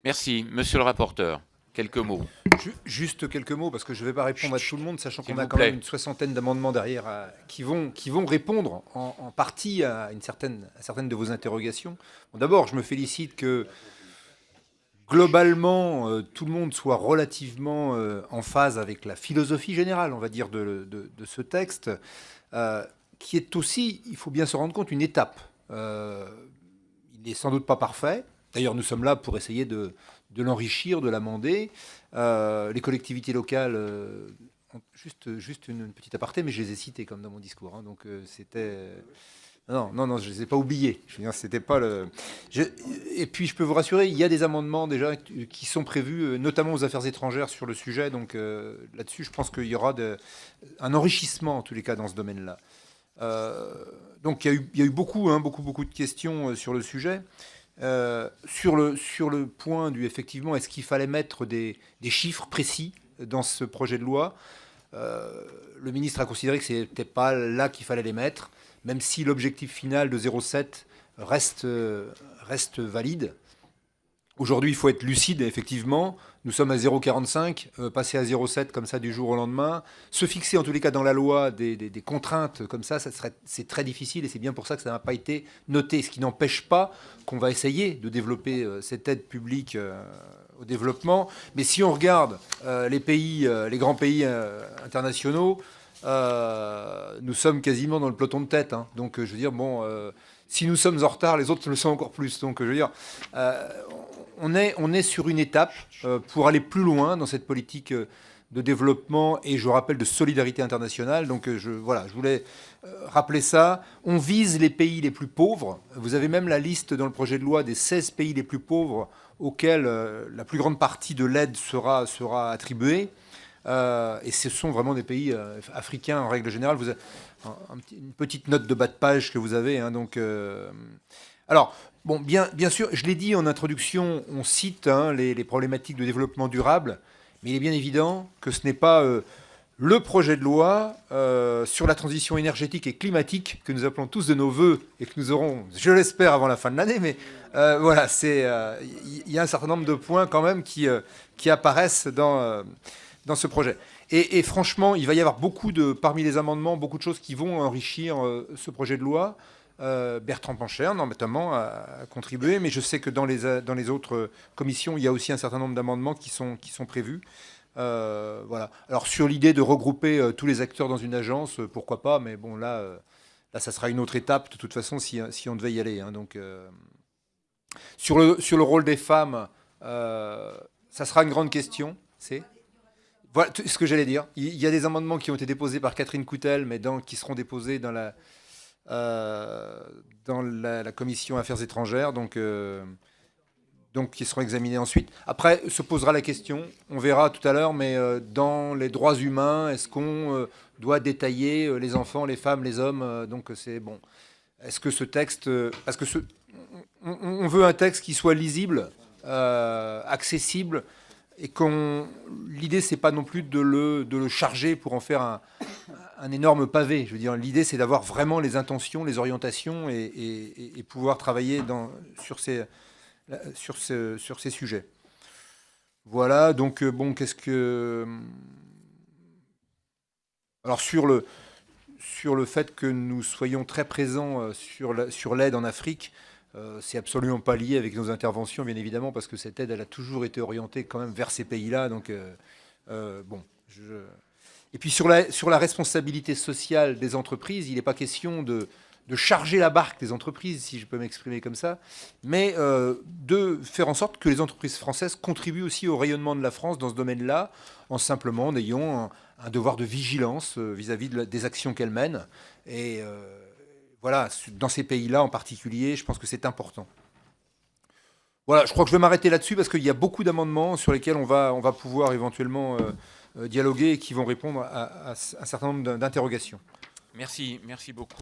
Merci. Monsieur le rapporteur, quelques mots, Juste quelques mots, parce que je ne vais pas répondre à tout le monde, sachant s'il qu'on a vous quand même plaît. une soixantaine d'amendements derrière qui vont répondre en partie à certaines de vos interrogations. Bon, d'abord, je me félicite que globalement, tout le monde soit relativement en phase avec la philosophie générale, on va dire, de ce texte, euh, qui est aussi, il faut bien se rendre compte, une étape. Il n'est sans doute pas parfait. D'ailleurs, nous sommes là pour essayer de l'enrichir, de l'amender. Les collectivités locales, juste une petite aparté, mais je les ai citées comme dans mon discours. Hein, donc c'était... Non, je ne les ai pas oubliés. Je veux dire, c'était pas le... Et puis, je peux vous rassurer, il y a des amendements déjà qui sont prévus, notamment aux affaires étrangères sur le sujet. Donc là-dessus, je pense qu'il y aura un enrichissement, en tous les cas, dans ce domaine-là. Euh, donc, il y a eu beaucoup, hein, beaucoup de questions sur le sujet. Sur le point du, effectivement, est-ce qu'il fallait mettre des chiffres précis dans ce projet de loi? Le ministre a considéré que ce n'était pas là qu'il fallait les mettre, même si l'objectif final de 0,7 reste valide. Aujourd'hui, il faut être lucide, effectivement. Nous sommes à 0,45, passer à 0,7 comme ça du jour au lendemain. Se fixer en tous les cas dans la loi des contraintes comme ça, c'est très difficile et c'est bien pour ça que ça n'a pas été noté. Ce qui n'empêche pas qu'on va essayer de développer cette aide publique au développement. Mais si on regarde les pays, les grands pays internationaux, nous sommes quasiment dans le peloton de tête. Hein. Donc, je veux dire, bon, si nous sommes en retard, les autres le sont encore plus. Donc, je veux dire, on est sur une étape pour aller plus loin dans cette politique de développement et, je rappelle, de solidarité internationale. Donc, voilà, je voulais rappeler ça. On vise les pays les plus pauvres. Vous avez même la liste dans le projet de loi des 16 pays les plus pauvres auxquels la plus grande partie de l'aide sera attribuée. Et ce sont vraiment des pays africains en règle générale. Vous avez une petite note de bas de page que vous avez. Hein, donc, alors, bon, bien sûr, je l'ai dit en introduction, on cite hein, les problématiques de développement durable, mais il est bien évident que ce n'est pas le projet de loi sur la transition énergétique et climatique que nous appelons tous de nos voeux et que nous aurons, je l'espère, avant la fin de l'année. Mais voilà, il y a un certain nombre de points quand même qui apparaissent dans ce projet. Et franchement, il va y avoir parmi les amendements, beaucoup de choses qui vont enrichir ce projet de loi. Bertrand Pancher, notamment, a contribué, mais je sais que dans les autres commissions, il y a aussi un certain nombre d'amendements qui sont prévus. Voilà. Alors, sur l'idée de regrouper tous les acteurs dans une agence, pourquoi pas, mais bon, là, ça sera une autre étape, de toute façon, si on devait y aller. Hein. Donc, sur le rôle des femmes, ça sera une grande question. Voilà ce que j'allais dire. Il y a des amendements qui ont été déposés par Catherine Coutel, mais qui seront déposés dans la commission Affaires étrangères, donc qui seront examinés ensuite. Après, se posera la question, on verra tout à l'heure, mais dans les droits humains, est-ce qu'on doit détailler les enfants, les femmes, les hommes donc c'est bon. Est-ce que ce texte... parce que on veut un texte qui soit lisible, accessible, et l'idée, c'est pas non plus de le charger pour en faire un énorme pavé. Je veux dire, l'idée, c'est d'avoir vraiment les intentions, les orientations et pouvoir travailler sur ces sujets. Voilà, donc bon, alors sur le fait que nous soyons très présents sur l'aide en Afrique, c'est absolument pas lié avec nos interventions, bien évidemment, parce que cette aide, elle a toujours été orientée quand même vers ces pays-là. Donc, bon. Et puis sur la responsabilité sociale des entreprises, il n'est pas question de charger la barque des entreprises, si je peux m'exprimer comme ça, mais de faire en sorte que les entreprises françaises contribuent aussi au rayonnement de la France dans ce domaine-là, en simplement ayant un devoir de vigilance vis-à-vis des actions qu'elles mènent. Et voilà, dans ces pays-là en particulier, je pense que c'est important. Voilà, je crois que je vais m'arrêter là-dessus parce qu'il y a beaucoup d'amendements sur lesquels on va pouvoir éventuellement dialoguer et qui vont répondre à un certain nombre d'interrogations. Merci beaucoup.